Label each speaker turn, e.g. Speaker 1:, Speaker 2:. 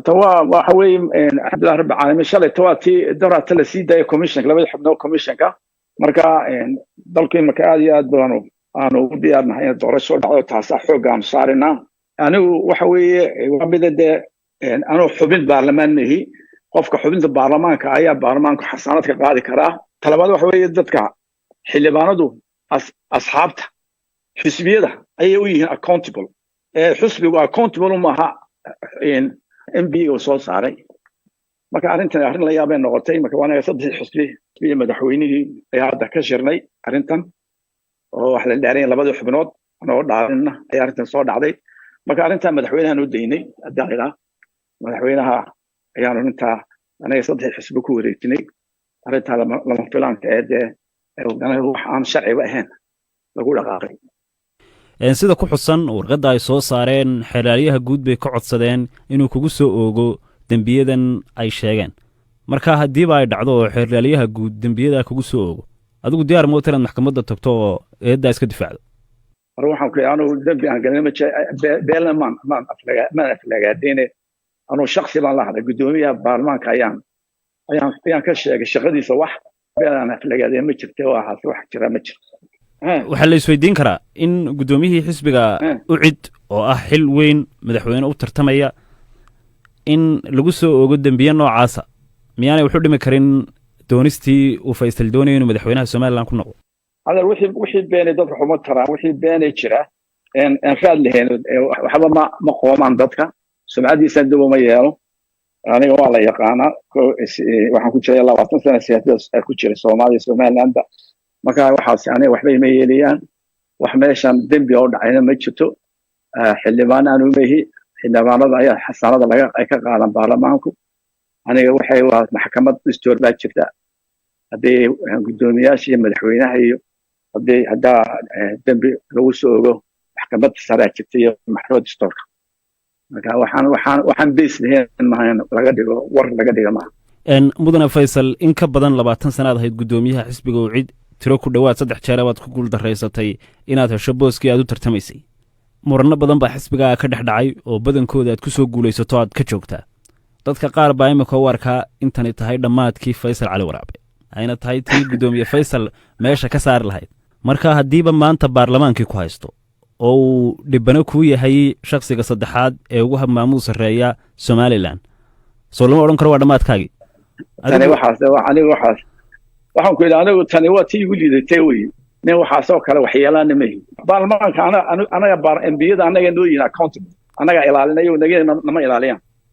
Speaker 1: توا وحوي الحمد لله رب العالمين شلay تواتي دورة la sii daayay commission labada xubnood commissionka marka dalkii marka aad iyo aad aanu u diyaarnahay doorasho dhacdo taas xoog aan saarina anigu waxa weeye waa midada anu xubin baarlamaan nahi qofka xubinta baarlamaanka ayaa baarlamaanka xasaanad ka qaadi kara talabaad waxa weeye dadka xildhibaanadu asxaabta xisbiyada ayay u yihiin accountable xisbigu accountable uma aha MB oo soo saaray marka arrin la yaabay noqotay marka waana saddex xisbi madaxweynihii ayaa hadda ka shirnay arrintan oo wax la dhaarin labada xubnood anoo dhaarina ayaa arrintan soo dhacday marka arrintan madaxweynahan u deynay adaaga madaxweynaha ayaanu inta anaga saddex xisbi ku wareejinay arrintan lama filaanka wax aan sharci ahayn lagu dhaqaaqay
Speaker 2: sida ku xusan warqadda ay soo saareen xeelaliyaha guud bay ka codsadeen inuu kugu soo oogo dembiyadan ay sheegeen marka haddiiba ay dhacdo oo xeelaliyaha guud dembiyada kugu soo oogo adigu diyaar ma u tahay maxkamadda tagto oo eedda iska difaacdo
Speaker 1: waxaan ku yaanu dembi aan galin ma beelman aflagaadeen anu shakhsi baan la hadlay gudoomiyaha baarlamaanka ayaan ka sheegay shaqadiisa wax beelan aflagaadeen ma jirto wax jira ma jirto
Speaker 2: waxaa la isweydiin karaa in guddoomiyihii xisbiga ucid oo ah xil weyn madaxweyne u tartamaya in lagu soo oogo dembiye noocaasa miyaanay wuxu dhimi karin doonistii uu Faysal doonay inuu madaxweynaha Soomaaliland ku noqdo
Speaker 1: hada wixii beenay dadka xuma taraan wixii beenay jira raad leheen waxba ma qoomaan dadka sumcadiisa dib uma yeelo aniga waa la yaqaanaa waxaan ku jiray 20 sano siyaasadda ku jiray Soomaaliland marka waxaas aniga waxba ma yeelayaan wax meeshan dembi oo dhacayna ma jirto xildhibaanadu meehi xildhibaanada ayaa xasaanada ay ka qaadan baarlamaanku aniga waxay waa maxkamad dastuur baa jirta hadii gudoomiyaasha iyo madaxweynaha iyo hadda dembi lagu soo ogo maxkamad sare jirta iyo maxkamad dastuurka marka waxaan beesleen maahan laga dhigo war laga dhigo ma
Speaker 2: mudane Faysal in ka badan 20 sanaad ahayd gudoomiyaha xisbiga ucid tiro ku dhawaad 3 jeer aad ku guul dareysatay inaad hesho booskii aad u tartamaysay murano badan baa xisbiga ka dhexdhacay oo badankooda aad ku soo guuleysato aad ka joogtaa dadka qaar baa imika u arkaa intani tahay dhammaadkii Faysal Cali Waraabe ayna tahay tii gudoomiye Faysal meesha ka saar lahayd marka hadiiba maanta baarlamaankii ku haysto oo uu dhibano ku yahay shakhsiga saddexaad ee ugu maamuus sareeya Somaliland soo lama oran karo waa dhammaadkaagii
Speaker 1: waxaan ku ilaa anigu tani waa tii ugu liidatay way nin waxa soo kale waxyeelana ma yihiin baarlamaanka anaga MBada anaga noo yihiin accountable anaga ilaalinayo naga nama ilaaliyaan